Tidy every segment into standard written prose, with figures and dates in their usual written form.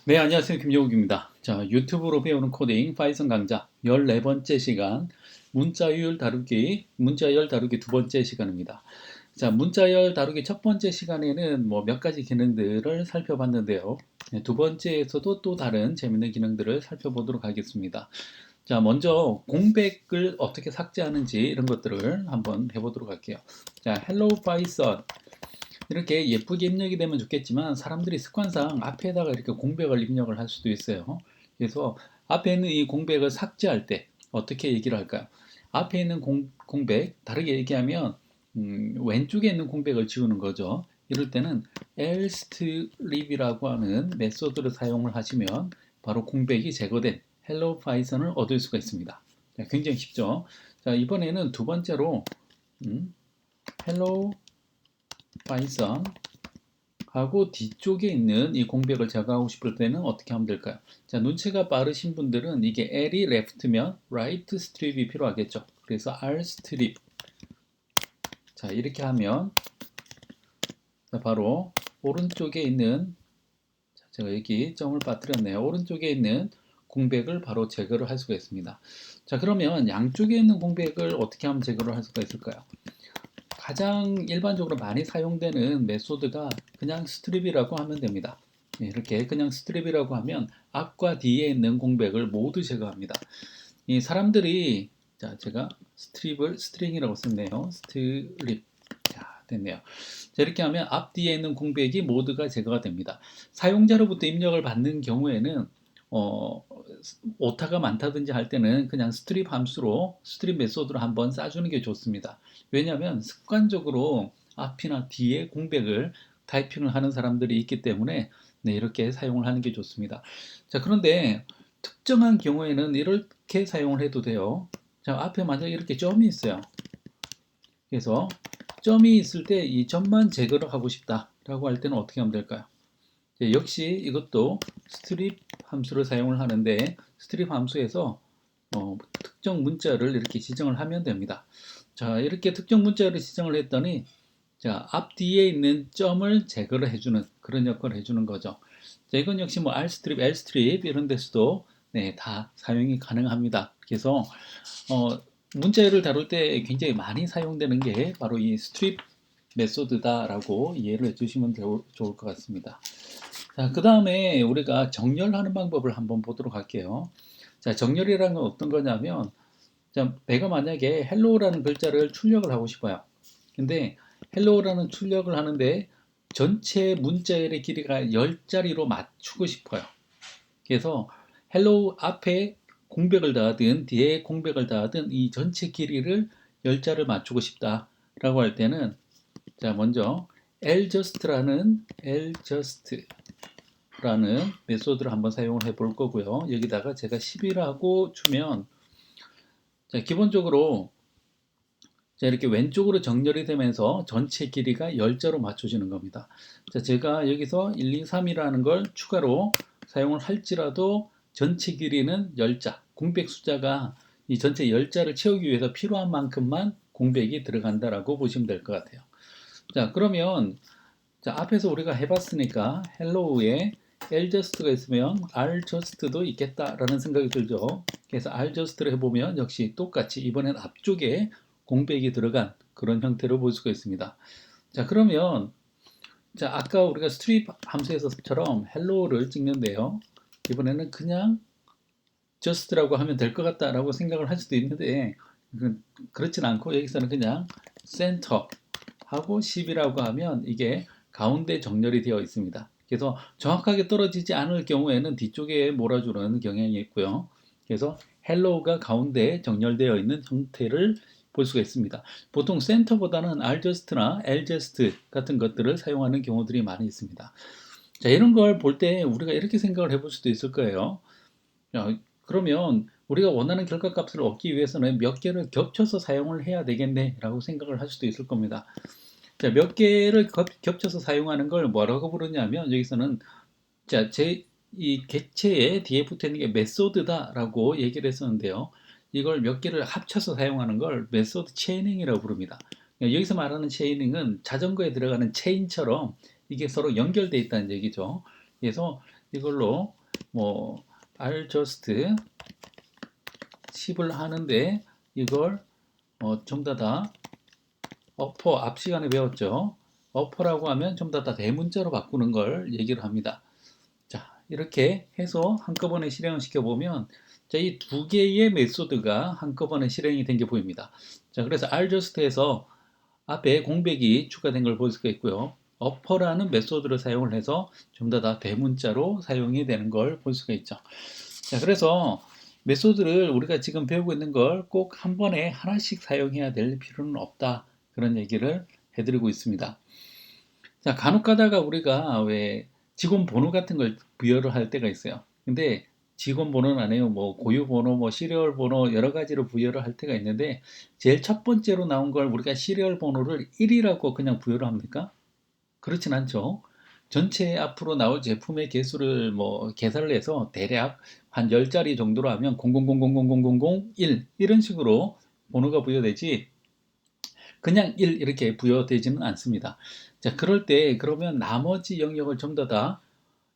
네, 안녕하세요. 김용욱입니다. 자, 유튜브로 배우는 코딩 파이썬 강좌 14번째 시간 문자열 다루기 두 번째 시간입니다. 자, 문자열 다루기 첫 번째 시간에는 뭐 몇 가지 기능들을 살펴봤는데요. 네, 두 번째에서도 또 다른 재밌는 기능들을 살펴보도록 하겠습니다. 자, 먼저 공백을 어떻게 삭제하는지 이런 것들을 한번 해보도록 할게요. 자, Hello Python 이렇게 예쁘게 입력이 되면 좋겠지만 사람들이 습관상 앞에다가 이렇게 공백을 입력을 할 수도 있어요. 그래서 앞에 있는 이 공백을 삭제할 때 어떻게 얘기를 할까요? 앞에 있는 공백, 다르게 얘기하면 왼쪽에 있는 공백을 지우는 거죠. 이럴 때는 elstrip이라고 하는 메소드를 사용을 하시면 바로 공백이 제거된 hello python을 얻을 수가 있습니다. 자, 굉장히 쉽죠? 자, 이번에는 두 번째로 hello python 하고 뒤쪽에 있는 이 공백을 제거하고 싶을 때는 어떻게 하면 될까요? 자, 눈치가 빠르신 분들은 이게 L이 left면 right strip이 필요하겠죠. 그래서 R strip. 자, 이렇게 하면 바로 오른쪽에 있는 제가 여기 점을 빠뜨렸네요. 오른쪽에 있는 공백을 바로 제거를 할 수가 있습니다. 자, 그러면 양쪽에 있는 공백을 어떻게 하면 제거를 할 수가 있을까요? 가장 일반적으로 많이 사용되는 메소드가 그냥 스트립이라고 하면 됩니다. 네, 이렇게 그냥 스트립이라고 하면 앞과 뒤에 있는 공백을 모두 제거합니다. 이 사람들이 자, 제가 스트립을 스트링이라고 썼네요. 스트립. 자, 됐네요. 자, 이렇게 하면 앞 뒤에 있는 공백이 모두가 제거가 됩니다. 사용자로부터 입력을 받는 경우에는 어, 오타가 많다든지 할 때는 그냥 스트립 함수로 스트립 메소드로 한번 싸주는 게 좋습니다. 왜냐하면 습관적으로 앞이나 뒤에 공백을 타이핑을 하는 사람들이 있기 때문에 네, 이렇게 사용을 하는 게 좋습니다. 자, 그런데 특정한 경우에는 이렇게 사용을 해도 돼요. 자, 앞에 만약에 이렇게 점이 있어요. 그래서 점이 있을 때 이 점만 제거를 하고 싶다라고 할 때는 어떻게 하면 될까요? 역시 이것도 스트립 함수를 사용을 하는데 스트립 함수에서 특정 문자를 이렇게 지정을 하면 됩니다. 자, 이렇게 특정 문자를 지정을 했더니 자, 앞뒤에 있는 점을 제거를 해주는 그런 역할을 해주는 거죠. 자, 이건 역시 뭐 Rstrip, Lstrip 이런 데서도 네, 다 사용이 가능합니다. 그래서 문자열을 다룰 때 굉장히 많이 사용되는 게 바로 이 스트립 메소드다라고 이해를 해주시면 좋을 것 같습니다. 자, 그 다음에 우리가 정렬하는 방법을 한번 보도록 할게요. 자, 정렬이라는 건 어떤 거냐면, 자, 내가 만약에 hello라는 글자를 출력을 하고 싶어요. 근데 hello라는 출력을 하는데 전체 문자열의 길이가 10자리로 맞추고 싶어요. 그래서 hello 앞에 공백을 더하든 뒤에 공백을 더하든 이 전체 길이를 10자를 맞추고 싶다라고 할 때는 자, 먼저 ljust라는 메소드를 한번 사용을 해볼 거고요. 여기다가 제가 10이라고 주면 자, 기본적으로 자, 이렇게 왼쪽으로 정렬이 되면서 전체 길이가 10자로 맞춰지는 겁니다. 자, 제가 여기서 1, 2, 3이라는 걸 추가로 사용을 할지라도 전체 길이는 10자, 공백 숫자가 이 전체 10자를 채우기 위해서 필요한 만큼만 공백이 들어간다라고 보시면 될 것 같아요. 자, 그러면 자, 앞에서 우리가 해봤으니까 hello에 ljust가 있으면 rjust도 있겠다라는 생각이 들죠. 그래서 rjust를 해보면 역시 똑같이 이번엔 앞쪽에 공백이 들어간 그런 형태로 볼 수가 있습니다. 자, 그러면 자, 아까 우리가 strip 함수에서처럼 hello를 찍는데요. 이번에는 그냥 just라고 하면 될 것 같다라고 생각을 할 수도 있는데 그렇진 않고 여기서는 그냥 center 하고 10이라고 하면 이게 가운데 정렬이 되어 있습니다. 그래서 정확하게 떨어지지 않을 경우에는 뒤쪽에 몰아주는 경향이 있고요. 그래서 hello가 가운데 정렬되어 있는 형태를 볼 수가 있습니다. 보통 센터보다는 rjust나 ljust 같은 것들을 사용하는 경우들이 많이 있습니다. 자, 이런 걸 볼 때 우리가 이렇게 생각을 해볼 수도 있을 거예요. 그러면 우리가 원하는 결과값을 얻기 위해서는 몇 개를 겹쳐서 사용을 해야 되겠네 라고 생각을 할 수도 있을 겁니다. 자, 몇 개를 겹쳐서 사용하는 걸 뭐라고 부르냐면 여기서는 자, 이 객체의 뒤에 붙어 있는 게 메소드다라고 얘기를 했었는데요. 이걸 몇 개를 합쳐서 사용하는 걸 메소드 체이닝이라고 부릅니다. 여기서 말하는 체이닝은 자전거에 들어가는 체인처럼 이게 서로 연결되어 있다는 얘기죠. 그래서 이걸로 뭐 adjust 10을 하는데 이걸 전부 다 upper 앞 시간에 배웠죠. upper라고 하면 전부 다 대문자로 바꾸는 걸 얘기를 합니다. 자, 이렇게 해서 한꺼번에 실행을 시켜보면 자, 이 두 개의 메소드가 한꺼번에 실행이 된 게 보입니다. 자, 그래서 adjust에서 앞에 공백이 추가된 걸 볼 수가 있고요. upper라는 메소드를 사용을 해서 전부 다 대문자로 사용이 되는 걸 볼 수가 있죠. 자, 그래서 메소드를 우리가 지금 배우고 있는 걸 꼭 한 번에 하나씩 사용해야 될 필요는 없다. 그런 얘기를 해드리고 있습니다. 자, 간혹 가다가 우리가 왜 직원 번호 같은 걸 부여를 할 때가 있어요. 근데 직원 번호는 아니에요. 뭐 고유 번호, 뭐 시리얼 번호 여러 가지로 부여를 할 때가 있는데 제일 첫 번째로 나온 걸 우리가 시리얼 번호를 1이라고 그냥 부여를 합니까? 그렇진 않죠. 전체 앞으로 나올 제품의 개수를 뭐 계산을 해서 대략 한 10자리 정도로 하면 00000001 이런 식으로 번호가 부여되지 그냥 1 이렇게 부여되지는 않습니다. 자, 그럴 때 그러면 나머지 영역을 전부 다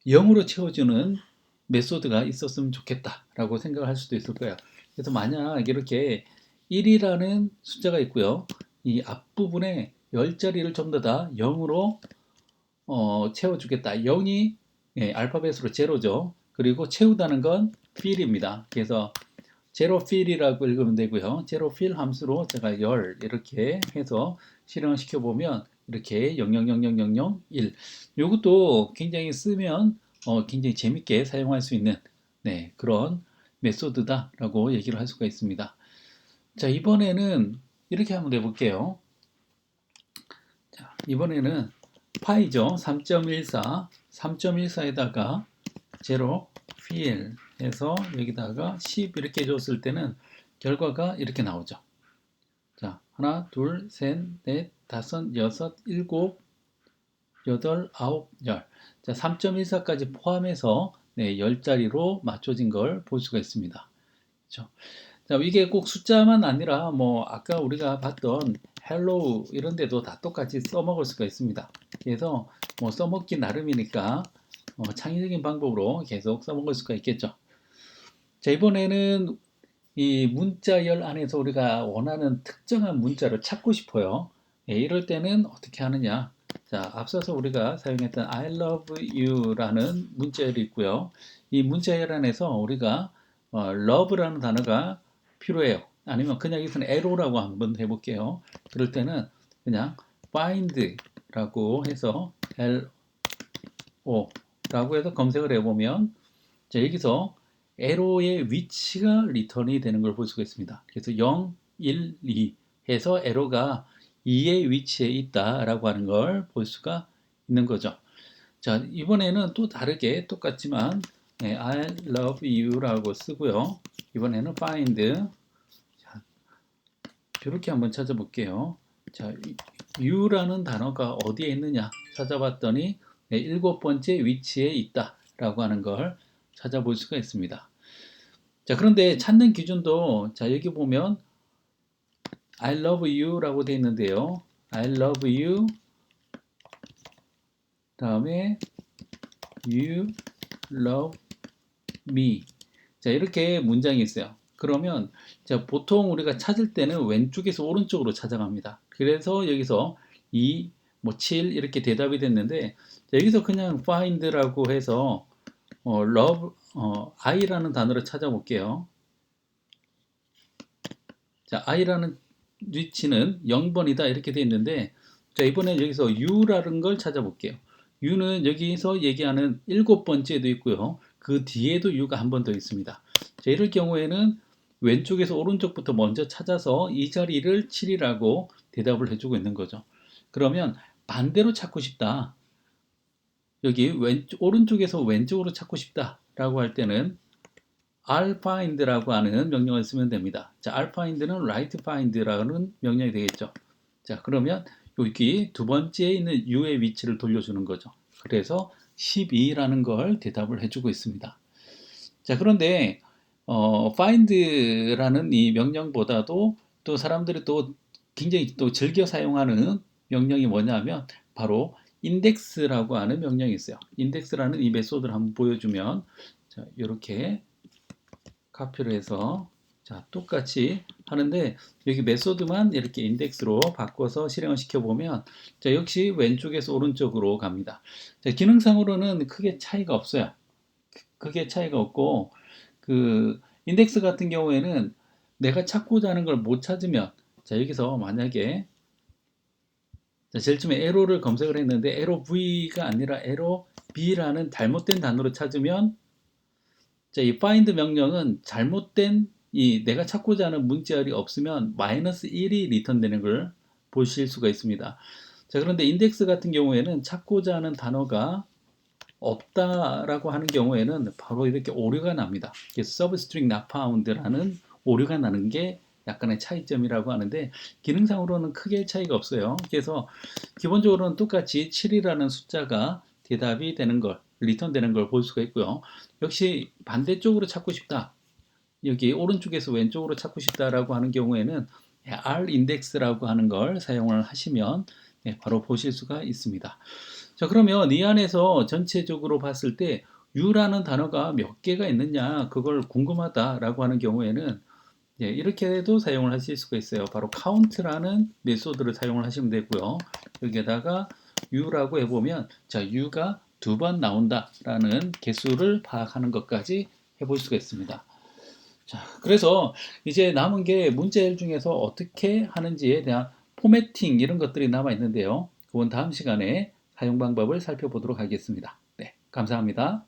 0으로 채워주는 메소드가 있었으면 좋겠다라고 생각을 할 수도 있을 거예요. 그래서 만약 이렇게 1이라는 숫자가 있고요. 이 앞부분에 10자리를 전부 다 0으로 채워주겠다. 0이 알파벳으로 제로죠. 그리고 채우다는 건 fill입니다. 그래서 제로 fill이라고 읽으면 되고요. 제로 fill 함수로 제가 10 이렇게 해서 실행을 시켜보면 이렇게 0000001 이것도 굉장히 쓰면 굉장히 재밌게 사용할 수 있는 그런 메소드다라고 얘기를 할 수가 있습니다. 자, 이번에는 이렇게 한번 해볼게요. 자, 이번에는 파이죠. 3.14, 3.14에다가 제로 fill 해서 여기다가 10 이렇게 줬을 때는 결과가 이렇게 나오죠. 자, 하나, 둘, 셋, 넷, 다섯, 여섯, 일곱, 여덟, 아홉, 열. 자, 3.14까지 포함해서 10자리로 맞춰진 걸 볼 수가 있습니다. 그렇죠? 자, 이게 꼭 숫자만 아니라 뭐 아까 우리가 봤던 hello 이런 데도 다 똑같이 써먹을 수가 있습니다. 그래서 뭐 써먹기 나름이니까 창의적인 방법으로 계속 써먹을 수가 있겠죠. 자, 이번에는 이 문자열 안에서 우리가 원하는 특정한 문자를 찾고 싶어요. 이럴 때는 어떻게 하느냐? 자, 앞서서 우리가 사용했던 I love you라는 문자열이 있고요. 이 문자열 안에서 우리가 love라는 단어가 필요해요. 아니면 그냥 여기서는 arrow라고 한번 해볼게요. 그럴 때는 그냥 find라고 해서 LO라고 해서 검색을 해보면 자, 여기서 에러의 위치가 리턴이 되는 걸 볼 수가 있습니다. 그래서 0, 1, 2 해서 에러가 2의 위치에 있다라고 하는 걸 볼 수가 있는 거죠. 자, 이번에는 또 다르게 똑같지만 I love you라고 쓰고요. 이번에는 find 자, 이렇게 한번 찾아볼게요. 자, you라는 단어가 어디에 있느냐 찾아봤더니 7번째 위치에 있다라고 하는 걸 찾아볼 수가 있습니다. 자, 그런데 찾는 기준도 자, 여기 보면 I love you라고 되어 있는데요. I love you 다음에 you love me. 자, 이렇게 문장이 있어요. 그러면 자, 보통 우리가 찾을 때는 왼쪽에서 오른쪽으로 찾아갑니다. 그래서 여기서 2, 뭐 7 이렇게 대답이 됐는데 자, 여기서 그냥 find라고 해서 love I라는 단어를 찾아볼게요. 자, I라는 위치는 0번이다 이렇게 되어 있는데 자, 이번엔 여기서 U라는 걸 찾아볼게요. U는 여기서 얘기하는 7번째도 있고요. 그 뒤에도 U가 한 번 더 있습니다. 자, 이럴 경우에는 왼쪽에서 오른쪽부터 먼저 찾아서 이 자리를 7이라고 대답을 해주고 있는 거죠. 그러면 반대로 찾고 싶다. 여기 오른쪽에서 왼쪽으로 찾고 싶다 라고 할 때는 rfind라고 하는 명령을 쓰면 됩니다. 자, rfind는 rightfind라는 명령이 되겠죠. 자, 그러면 여기 두 번째에 있는 u의 위치를 돌려주는 거죠. 그래서 12라는 걸 대답을 해주고 있습니다. 자, 그런데 find라는 이 명령보다도 또 사람들이 또 굉장히 또 즐겨 사용하는 명령이 뭐냐면 바로 index라고 하는 명령이 있어요. index라는 이 메소드를 한번 보여주면, 자, 이렇게 카피를 해서, 자, 똑같이 하는데, 여기 메소드만 이렇게 인덱스로 바꿔서 실행을 시켜보면, 자, 역시 왼쪽에서 오른쪽으로 갑니다. 자, 기능상으로는 크게 차이가 없어요. 크게 차이가 없고, 그, 인덱스 같은 경우에는 내가 찾고자 하는 걸 못 찾으면, 자, 여기서 만약에, 자, 제일 처음에 에러를 검색을 했는데, 에러 V가 아니라 에러 B라는 잘못된 단어를 찾으면, 자, 이 find 명령은 잘못된 내가 찾고자 하는 문자열이 없으면 마이너스 1이 리턴되는 걸 보실 수가 있습니다. 자, 그런데 인덱스 같은 경우에는 찾고자 하는 단어가 없다라고 하는 경우에는 바로 이렇게 오류가 납니다. 그래서 substring not found라는 오류가 나는 게 약간의 차이점이라고 하는데 기능상으로는 크게 차이가 없어요. 그래서 기본적으로는 똑같이 7이라는 숫자가 대답이 되는 걸, 리턴되는 걸 볼 수가 있고요. 역시 반대쪽으로 찾고 싶다. 여기 오른쪽에서 왼쪽으로 찾고 싶다라고 하는 경우에는 rindex라고 하는 걸 사용을 하시면 바로 보실 수가 있습니다. 자, 그러면 이 안에서 전체적으로 봤을 때 U라는 단어가 몇 개가 있느냐 그걸 궁금하다라고 하는 경우에는 이렇게도 사용을 하실 수가 있어요. 바로 count라는 메소드를 사용을 하시면 되고요. 여기에다가 U라고 해보면 자, U가 2번 나온다라는 개수를 파악하는 것까지 해볼 수가 있습니다. 자, 그래서 이제 남은 게 문제일 중에서 어떻게 하는지에 대한 포매팅 이런 것들이 남아 있는데요. 그건 다음 시간에 사용 방법을 살펴보도록 하겠습니다. 네, 감사합니다.